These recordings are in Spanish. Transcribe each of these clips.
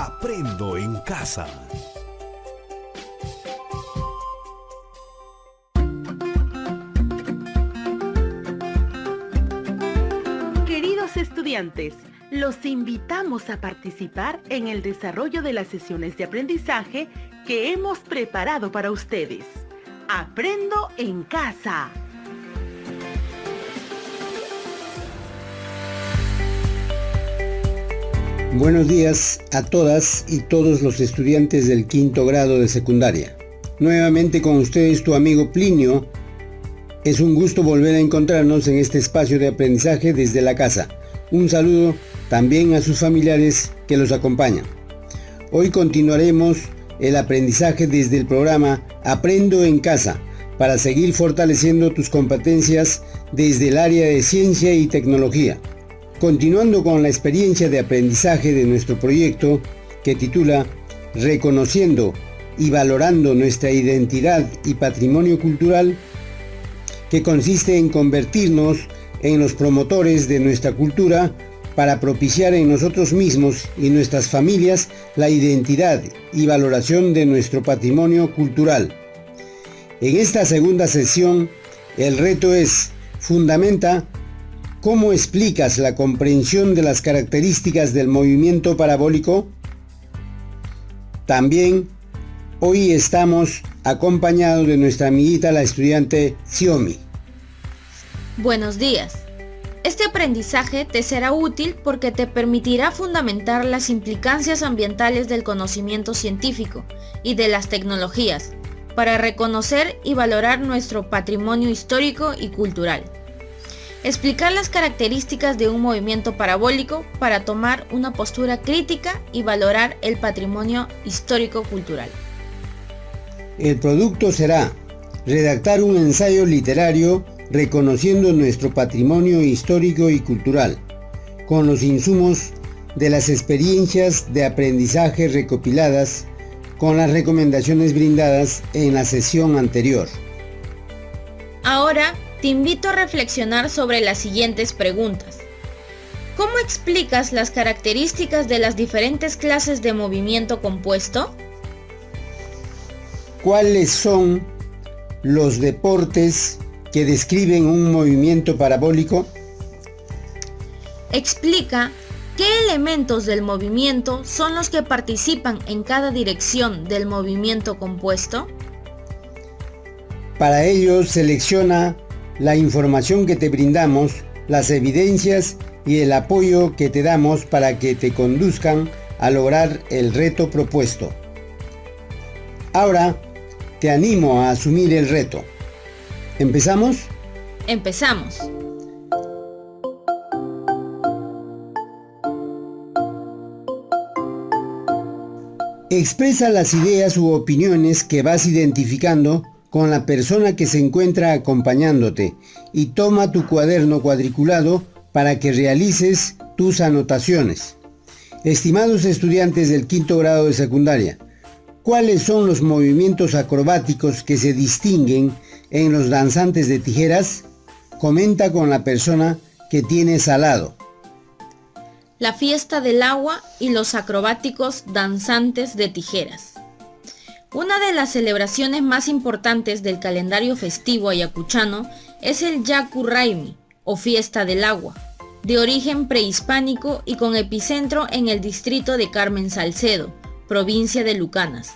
Aprendo en casa. Queridos estudiantes, los invitamos a participar en el desarrollo de las sesiones de aprendizaje que hemos preparado para ustedes. Aprendo en casa. Buenos días a todas y todos los estudiantes del quinto grado de secundaria. Nuevamente con ustedes tu amigo Plinio. Es un gusto volver a encontrarnos en este espacio de aprendizaje desde la casa. Un saludo también a sus familiares que los acompañan. Hoy continuaremos el aprendizaje desde el programa Aprendo en casa para seguir fortaleciendo tus competencias desde el área de ciencia y tecnología. Continuando con la experiencia de aprendizaje de nuestro proyecto que titula Reconociendo y valorando nuestra identidad y patrimonio cultural, que consiste en convertirnos en los promotores de nuestra cultura para propiciar en nosotros mismos y nuestras familias la identidad y valoración de nuestro patrimonio cultural. En esta segunda sesión, el reto es: fundamenta ¿cómo explicas la comprensión de las características del movimiento parabólico? También hoy estamos acompañados de nuestra amiguita la estudiante Xiomi. Buenos días. Este aprendizaje te será útil porque te permitirá fundamentar las implicancias ambientales del conocimiento científico y de las tecnologías para reconocer y valorar nuestro patrimonio histórico y cultural. Explicar las características de un movimiento parabólico para tomar una postura crítica y valorar el patrimonio histórico-cultural. El producto será redactar un ensayo literario reconociendo nuestro patrimonio histórico y cultural, con los insumos de las experiencias de aprendizaje recopiladas con las recomendaciones brindadas en la sesión anterior. Ahora te invito a reflexionar sobre las siguientes preguntas. ¿Cómo explicas las características de las diferentes clases de movimiento compuesto? ¿Cuáles son los deportes que describen un movimiento parabólico? Explica qué elementos del movimiento son los que participan en cada dirección del movimiento compuesto. Para ello, selecciona la información que te brindamos, las evidencias y el apoyo que te damos para que te conduzcan a lograr el reto propuesto. Ahora, te animo a asumir el reto. ¿Empezamos? Empezamos. Expresa las ideas u opiniones que vas identificando con la persona que se encuentra acompañándote y toma tu cuaderno cuadriculado para que realices tus anotaciones. Estimados estudiantes del quinto grado de secundaria, ¿cuáles son los movimientos acrobáticos que se distinguen en los danzantes de tijeras? Comenta con la persona que tienes al lado. La fiesta del agua y los acrobáticos danzantes de tijeras. Una de las celebraciones más importantes del calendario festivo ayacuchano es el Yaku Raimi, o Fiesta del Agua, de origen prehispánico y con epicentro en el distrito de Carmen Salcedo, provincia de Lucanas.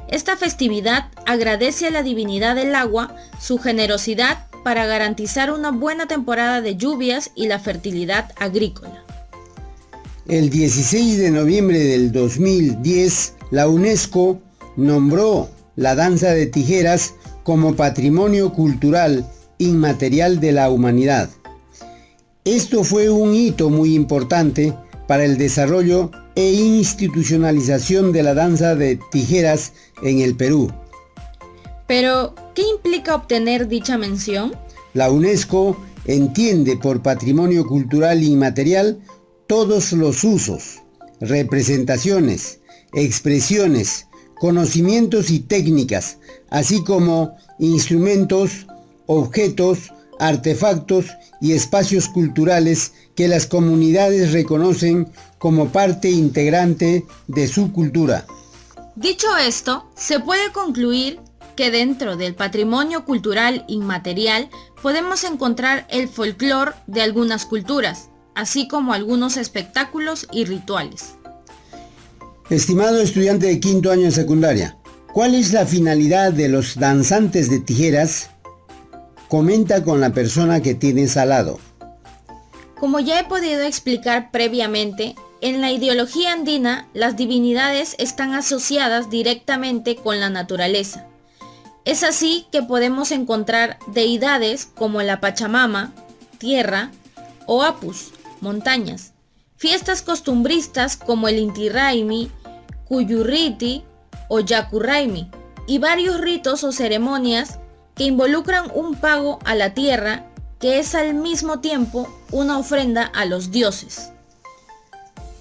Esta festividad agradece a la divinidad del agua su generosidad para garantizar una buena temporada de lluvias y la fertilidad agrícola. El 16 de noviembre del 2010, la UNESCO nombró la danza de tijeras como Patrimonio Cultural Inmaterial de la Humanidad. Esto fue un hito muy importante para el desarrollo e institucionalización de la danza de tijeras en el Perú. Pero, ¿qué implica obtener dicha mención? La UNESCO entiende por patrimonio cultural inmaterial todos los usos, representaciones, expresiones, conocimientos y técnicas, así como instrumentos, objetos, artefactos y espacios culturales que las comunidades reconocen como parte integrante de su cultura. Dicho esto, se puede concluir que dentro del patrimonio cultural inmaterial podemos encontrar el folclore de algunas culturas, así como algunos espectáculos y rituales. Estimado estudiante de quinto año de secundaria, ¿cuál es la finalidad de los danzantes de tijeras? Comenta con la persona que tienes al lado. Como ya he podido explicar previamente, en la ideología andina las divinidades están asociadas directamente con la naturaleza. Es así que podemos encontrar deidades como la Pachamama, tierra, o Apus, montañas, fiestas costumbristas como el Inti Raymi, Kuyurriti o Yaku Raymi, y varios ritos o ceremonias que involucran un pago a la tierra que es al mismo tiempo una ofrenda a los dioses.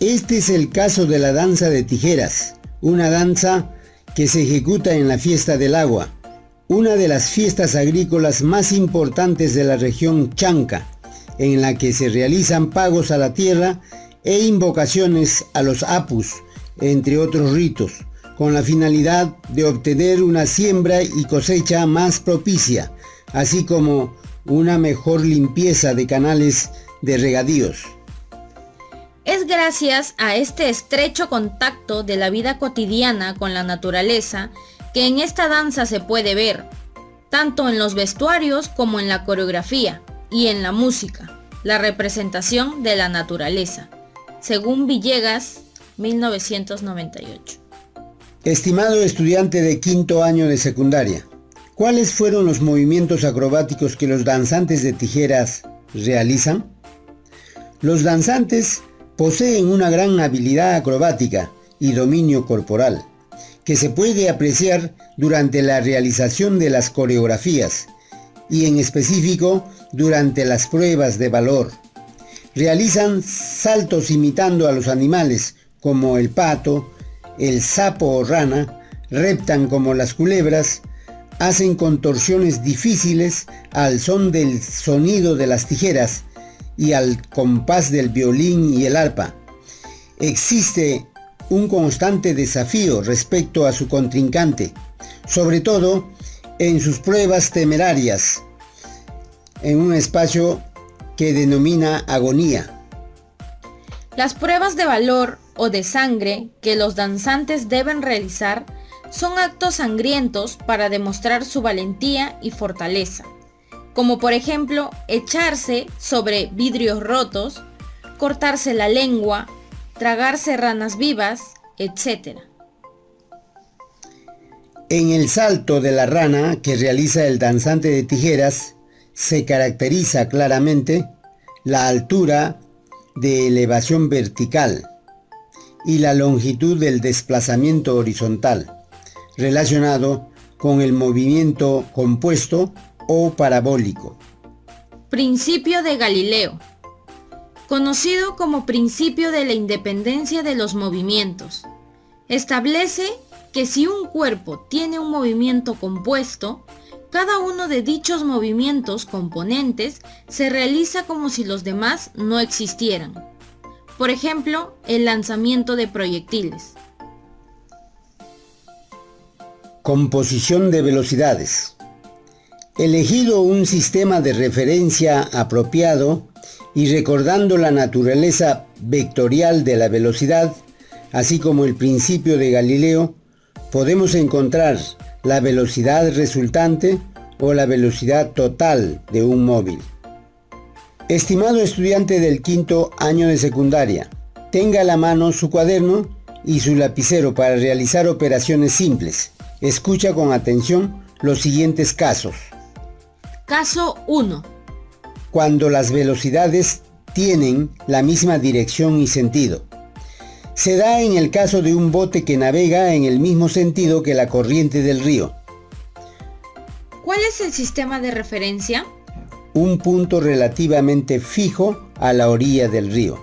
Este es el caso de la danza de tijeras, una danza que se ejecuta en la fiesta del agua, una de las fiestas agrícolas más importantes de la región Chanca, en la que se realizan pagos a la tierra e invocaciones a los apus, entre otros ritos, con la finalidad de obtener una siembra y cosecha más propicia, así como una mejor limpieza de canales de regadíos. Es gracias a este estrecho contacto de la vida cotidiana con la naturaleza que en esta danza se puede ver, tanto en los vestuarios como en la coreografía y en la música, la representación de la naturaleza, según Villegas, 1998. Estimado estudiante de quinto año de secundaria, ¿cuáles fueron los movimientos acrobáticos que los danzantes de tijeras realizan? Los danzantes poseen una gran habilidad acrobática y dominio corporal, que se puede apreciar durante la realización de las coreografías y en específico durante las pruebas de valor. Realizan saltos imitando a los animales como el pato, el sapo o rana, reptan como las culebras, hacen contorsiones difíciles al son del sonido de las tijeras y al compás del violín y el arpa. Existe un constante desafío respecto a su contrincante, sobre todo en sus pruebas temerarias, en un espacio que denomina agonía. Las pruebas de valor o de sangre que los danzantes deben realizar son actos sangrientos para demostrar su valentía y fortaleza, como por ejemplo echarse sobre vidrios rotos, cortarse la lengua, tragarse ranas vivas, etc. En el salto de la rana que realiza el danzante de tijeras se caracteriza claramente la altura de elevación vertical y la longitud del desplazamiento horizontal, relacionado con el movimiento compuesto o parabólico. Principio de Galileo. Conocido como principio de la independencia de los movimientos. Establece que si un cuerpo tiene un movimiento compuesto, cada uno de dichos movimientos componentes se realiza como si los demás no existieran. Por ejemplo, el lanzamiento de proyectiles. Composición de velocidades. Elegido un sistema de referencia apropiado y recordando la naturaleza vectorial de la velocidad, así como el principio de Galileo, podemos encontrar la velocidad resultante o la velocidad total de un móvil. Estimado estudiante del quinto año de secundaria, tenga a la mano su cuaderno y su lapicero para realizar operaciones simples. Escucha con atención los siguientes casos. Caso 1. Cuando las velocidades tienen la misma dirección y sentido. Se da en el caso de un bote que navega en el mismo sentido que la corriente del río. ¿Cuál es el sistema de referencia? Un punto relativamente fijo a la orilla del río.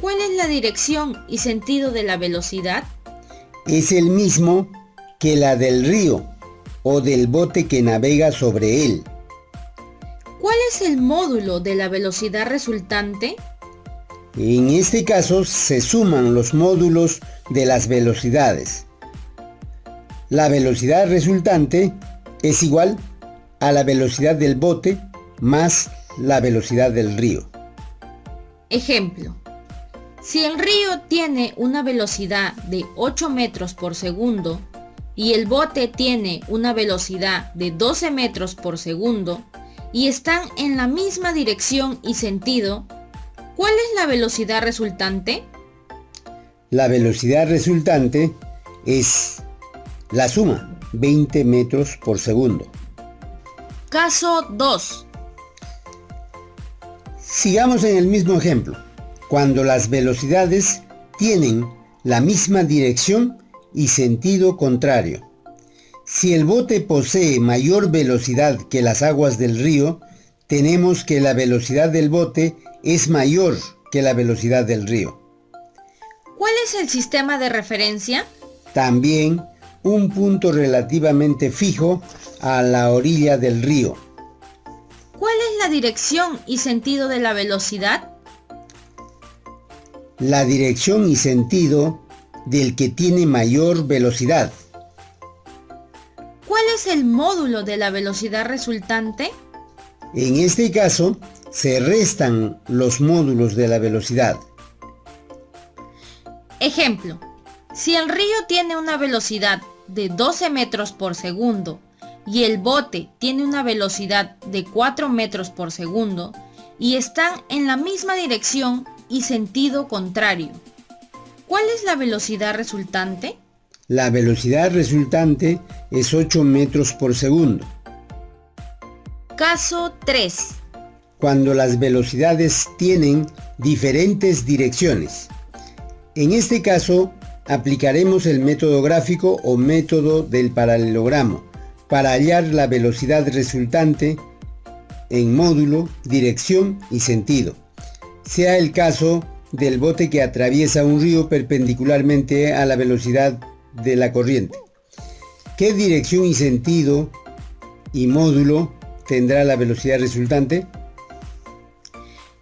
¿Cuál es la dirección y sentido de la velocidad? Es el mismo que la del río o del bote que navega sobre él. es el módulo de la velocidad resultante? En este caso se suman los módulos de las velocidades. La velocidad resultante es igual a la velocidad del bote más la velocidad del río. Ejemplo. Si el río tiene una velocidad de 8 metros por segundo y el bote tiene una velocidad de 12 metros por segundo y están en la misma dirección y sentido, ¿cuál es la velocidad resultante? La velocidad resultante es la suma, 20 metros por segundo. Caso 2. Sigamos en el mismo ejemplo. Cuando las velocidades tienen la misma dirección y sentido contrario. Si el bote posee mayor velocidad que las aguas del río, tenemos que la velocidad del bote es mayor que la velocidad del río. ¿Cuál es el sistema de referencia? También un punto relativamente fijo a la orilla del río. ¿Cuál es la dirección y sentido de la velocidad? La dirección y sentido del que tiene mayor velocidad. ¿Cuál es el módulo de la velocidad resultante? En este caso, se restan los módulos de la velocidad. Ejemplo. Si el río tiene una velocidad de 12 metros por segundo y el bote tiene una velocidad de 4 metros por segundo y están en la misma dirección y sentido contrario, ¿cuál es la velocidad resultante? La velocidad resultante es 8 metros por segundo. Caso 3. Cuando las velocidades tienen diferentes direcciones. En este caso, aplicaremos el método gráfico o método del paralelogramo para hallar la velocidad resultante en módulo, dirección y sentido. Sea el caso del bote que atraviesa un río perpendicularmente a la velocidad de la corriente. ¿Qué dirección y sentido y módulo tendrá la velocidad resultante?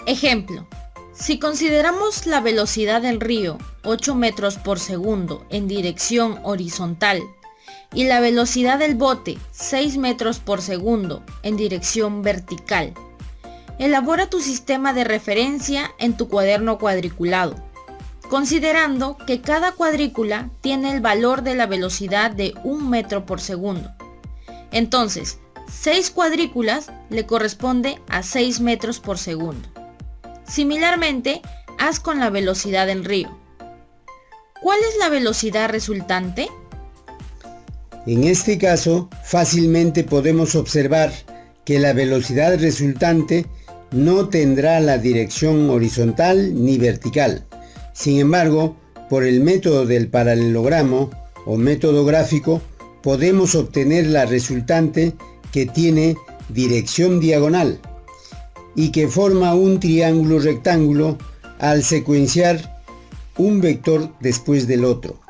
Ejemplo. Si consideramos la velocidad del río 8 metros por segundo en dirección horizontal y la velocidad del bote 6 metros por segundo en dirección vertical, elabora tu sistema de referencia en tu cuaderno cuadriculado, considerando que cada cuadrícula tiene el valor de la velocidad de 1 metro por segundo. Entonces, 6 cuadrículas le corresponde a 6 metros por segundo. Similarmente, haz con la velocidad del río. ¿Cuál es la velocidad resultante? En este caso, fácilmente podemos observar que la velocidad resultante no tendrá la dirección horizontal ni vertical. Sin embargo, por el método del paralelogramo o método gráfico, podemos obtener la resultante que tiene dirección diagonal y que forma un triángulo rectángulo al secuenciar un vector después del otro.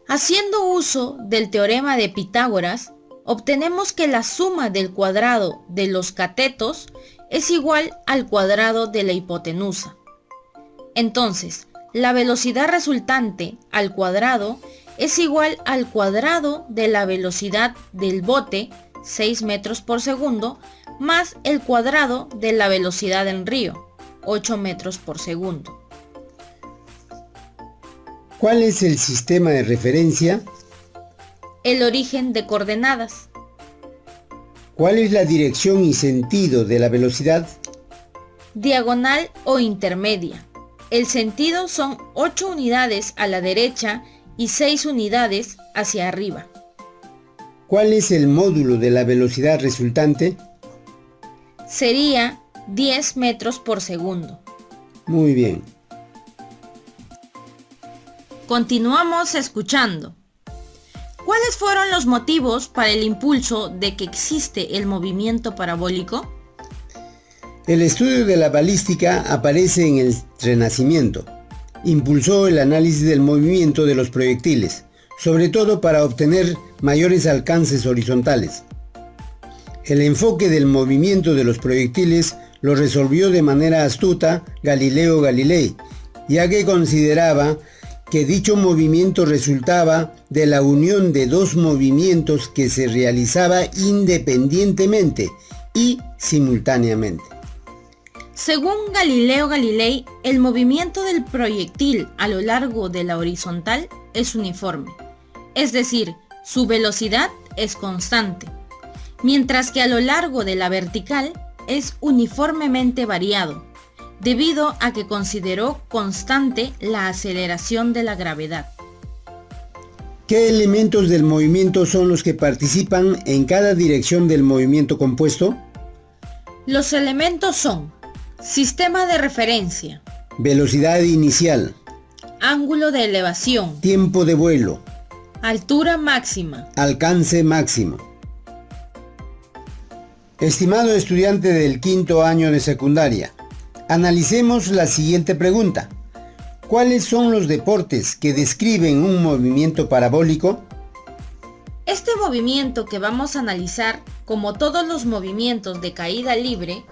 Haciendo uso del teorema de Pitágoras, obtenemos que la suma del cuadrado de los catetos es igual al cuadrado de la hipotenusa. Entonces, la velocidad resultante al cuadrado es igual al cuadrado de la velocidad del bote, 6 metros por segundo, más el cuadrado de la velocidad del río, 8 metros por segundo. ¿Cuál es el sistema de referencia? El origen de coordenadas. ¿Cuál es la dirección y sentido de la velocidad? Diagonal o intermedia. El sentido son 8 unidades a la derecha y 6 unidades hacia arriba. ¿Cuál es el módulo de la velocidad resultante? Sería 10 metros por segundo. Muy bien. Continuamos escuchando. ¿Cuáles fueron los motivos para el impulso de que existe el movimiento parabólico? El estudio de la balística aparece en el Renacimiento. Impulsó el análisis del movimiento de los proyectiles, sobre todo para obtener mayores alcances horizontales. El enfoque del movimiento de los proyectiles lo resolvió de manera astuta Galileo Galilei, ya que consideraba que dicho movimiento resultaba de la unión de dos movimientos que se realizaba independientemente y simultáneamente. Según Galileo Galilei, el movimiento del proyectil a lo largo de la horizontal es uniforme, es decir, su velocidad es constante, mientras que a lo largo de la vertical es uniformemente variado, debido a que consideró constante la aceleración de la gravedad. ¿Qué elementos del movimiento son los que participan en cada dirección del movimiento compuesto? Los elementos son sistema de referencia, Velocidad inicial, ángulo de elevación, tiempo de vuelo, altura máxima. alcance máximo. Estimado estudiante del quinto año de secundaria, analicemos la siguiente pregunta. ¿Cuáles son los deportes que describen un movimiento parabólico? Este movimiento que vamos a analizar, como todos los movimientos de caída libre,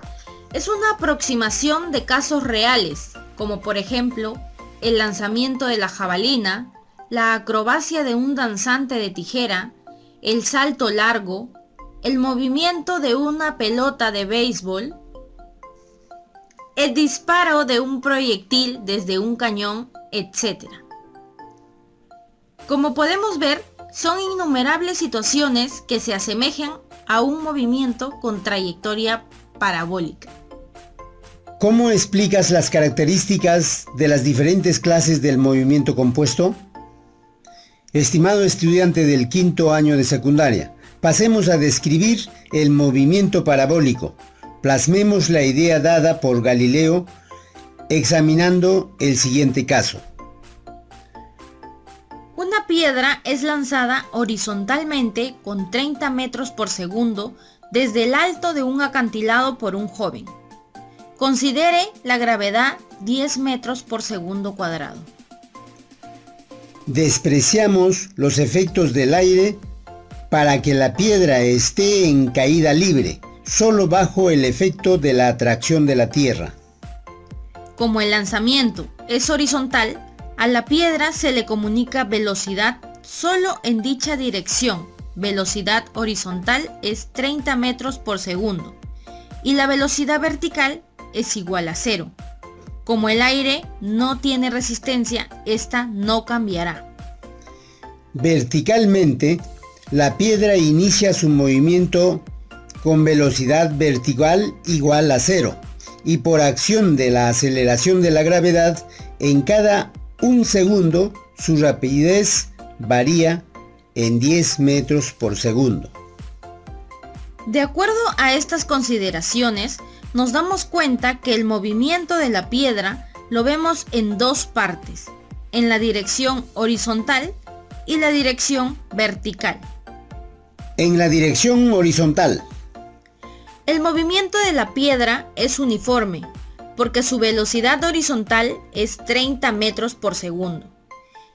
es una aproximación de casos reales, como por ejemplo, el lanzamiento de la jabalina, la acrobacia de un danzante de tijera, el salto largo, el movimiento de una pelota de béisbol, el disparo de un proyectil desde un cañón, etc. Como podemos ver, son innumerables situaciones que se asemejan a un movimiento con trayectoria parabólica. ¿Cómo explicas las características de las diferentes clases del movimiento compuesto? Estimado estudiante del quinto año de secundaria, pasemos a describir el movimiento parabólico. Plasmemos la idea dada por Galileo examinando el siguiente caso. Una piedra es lanzada horizontalmente con 30 metros por segundo desde el alto de un acantilado por un joven. Considere la gravedad 10 metros por segundo cuadrado. Despreciamos los efectos del aire para que la piedra esté en caída libre, solo bajo el efecto de la atracción de la Tierra. Como el lanzamiento es horizontal, a la piedra se le comunica velocidad solo en dicha dirección. Velocidad horizontal es 30 metros por segundo y la velocidad vertical es igual a 0. Como el aire no tiene resistencia, esta no cambiará. Verticalmente, la piedra inicia su movimiento con velocidad vertical igual a 0 y por acción de la aceleración de la gravedad, en cada un segundo su rapidez varía en 10 metros por segundo. De acuerdo a estas consideraciones, nos damos cuenta que el movimiento de la piedra lo vemos en dos partes, en la dirección horizontal y la dirección vertical. En la dirección horizontal, el movimiento de la piedra es uniforme, porque su velocidad horizontal es 30 metros por segundo,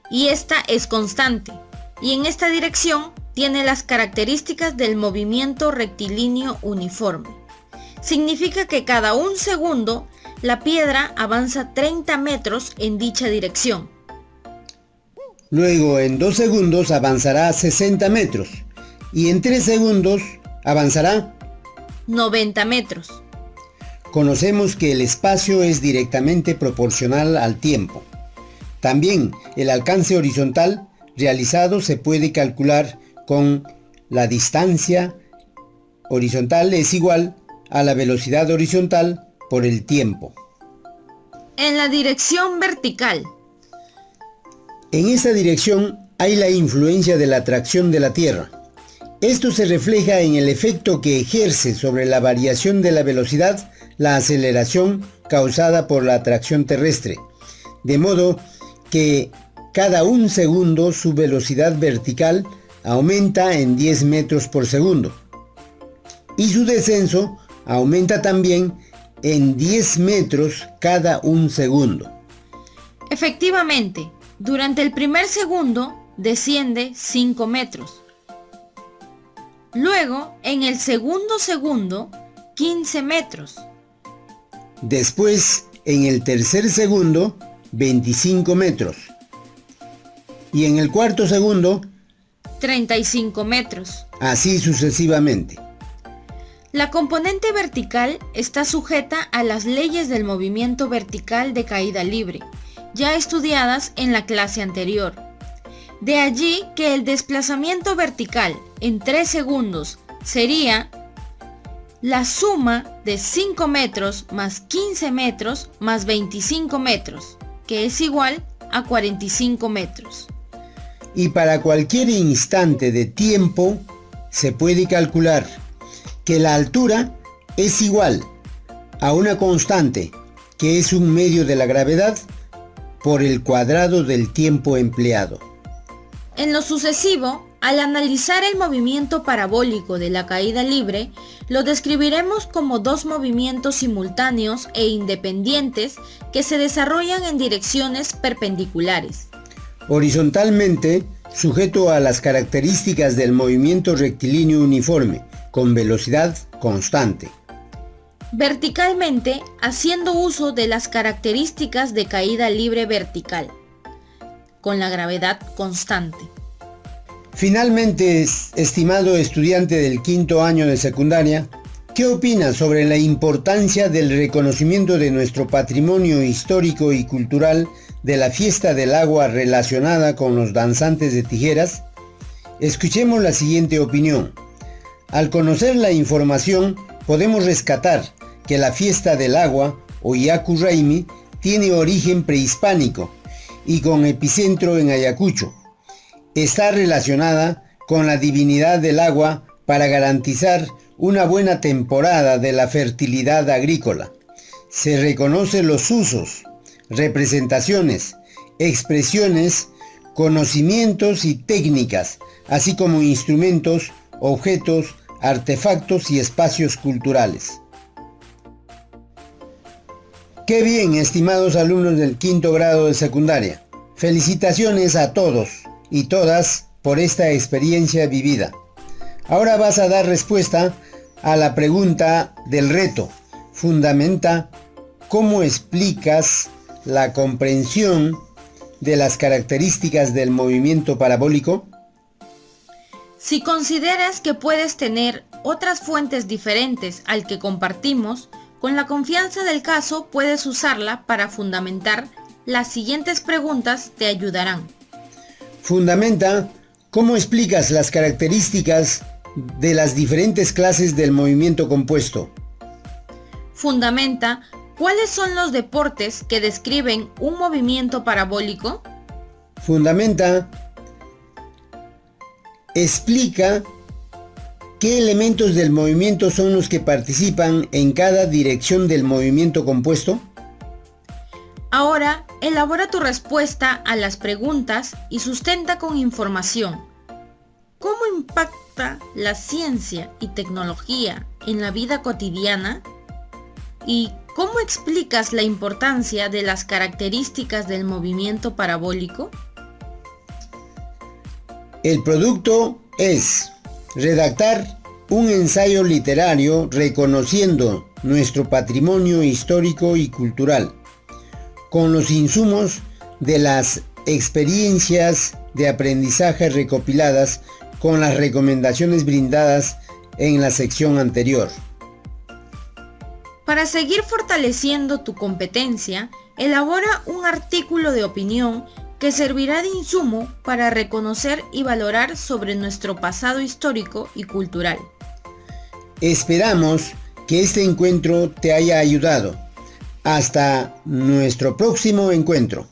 y esta es constante, y en esta dirección tiene las características del movimiento rectilíneo uniforme. Significa que cada un segundo la piedra avanza 30 metros en dicha dirección. Luego en 2 segundos avanzará 60 metros y en 3 segundos avanzará 90 metros. Conocemos que el espacio es directamente proporcional al tiempo. También el alcance horizontal realizado se puede calcular con la distancia horizontal es igual a la velocidad horizontal por el tiempo. En la dirección vertical, en esa dirección hay la influencia de la atracción de la Tierra. Esto se refleja en el efecto que ejerce sobre la variación de la velocidad la aceleración causada por la atracción terrestre, de modo que cada un segundo su velocidad vertical aumenta en 10 metros por segundo y su descenso aumenta también en 10 metros cada un segundo. Efectivamente, durante el primer segundo desciende 5 metros. Luego, en el segundo segundo, 15 metros. Después, en el tercer segundo, 25 metros. Y en el cuarto segundo, 35 metros. así sucesivamente. La componente vertical está sujeta a las leyes del movimiento vertical de caída libre, ya estudiadas en la clase anterior. De allí que el desplazamiento vertical en 3 segundos sería la suma de 5 metros más 15 metros más 25 metros, que es igual a 45 metros. Y para cualquier instante de tiempo se puede calcular que la altura es igual a una constante, que es un medio de la gravedad, por el cuadrado del tiempo empleado. En lo sucesivo, al analizar el movimiento parabólico de la caída libre, lo describiremos como dos movimientos simultáneos e independientes que se desarrollan en direcciones perpendiculares. Horizontalmente, sujeto a las características del movimiento rectilíneo uniforme, con velocidad constante. Verticalmente, haciendo uso de las características de caída libre vertical, con la gravedad constante. Finalmente, estimado estudiante del quinto año de secundaria, ¿qué opinas sobre la importancia del reconocimiento de nuestro patrimonio histórico y cultural de la fiesta del agua relacionada con los danzantes de tijeras? Escuchemos la siguiente opinión. Al conocer la información, podemos rescatar que la fiesta del agua, o Yaku Raimi, tiene origen prehispánico y con epicentro en Ayacucho. Está relacionada con la divinidad del agua para garantizar una buena temporada de la fertilidad agrícola. Se reconocen los usos, representaciones, expresiones, conocimientos y técnicas, así como instrumentos, objetos, artefactos y espacios culturales. ¡Qué bien, estimados alumnos del quinto grado de secundaria! Felicitaciones a todos y todas por esta experiencia vivida. Ahora vas a dar respuesta a la pregunta del reto. Fundamenta cómo explicas la comprensión de las características del movimiento parabólico. Si consideras que puedes tener otras fuentes diferentes al que compartimos, con la confianza del caso puedes usarla para fundamentar. Las siguientes preguntas te ayudarán. Fundamenta cómo explicas las características de las diferentes clases del movimiento compuesto. Fundamenta cuáles son los deportes que describen un movimiento parabólico. Fundamenta, explica qué elementos del movimiento son los que participan en cada dirección del movimiento compuesto. Ahora, elabora tu respuesta a las preguntas y sustenta con información. ¿Cómo impacta la ciencia y tecnología en la vida cotidiana? ¿Y cómo explicas la importancia de las características del movimiento parabólico? El producto es redactar un ensayo literario reconociendo nuestro patrimonio histórico y cultural, con los insumos de las experiencias de aprendizaje recopiladas con las recomendaciones brindadas en la sección anterior. Para seguir fortaleciendo tu competencia, elabora un artículo de opinión que servirá de insumo para reconocer y valorar sobre nuestro pasado histórico y cultural. Esperamos que este encuentro te haya ayudado. Hasta nuestro próximo encuentro.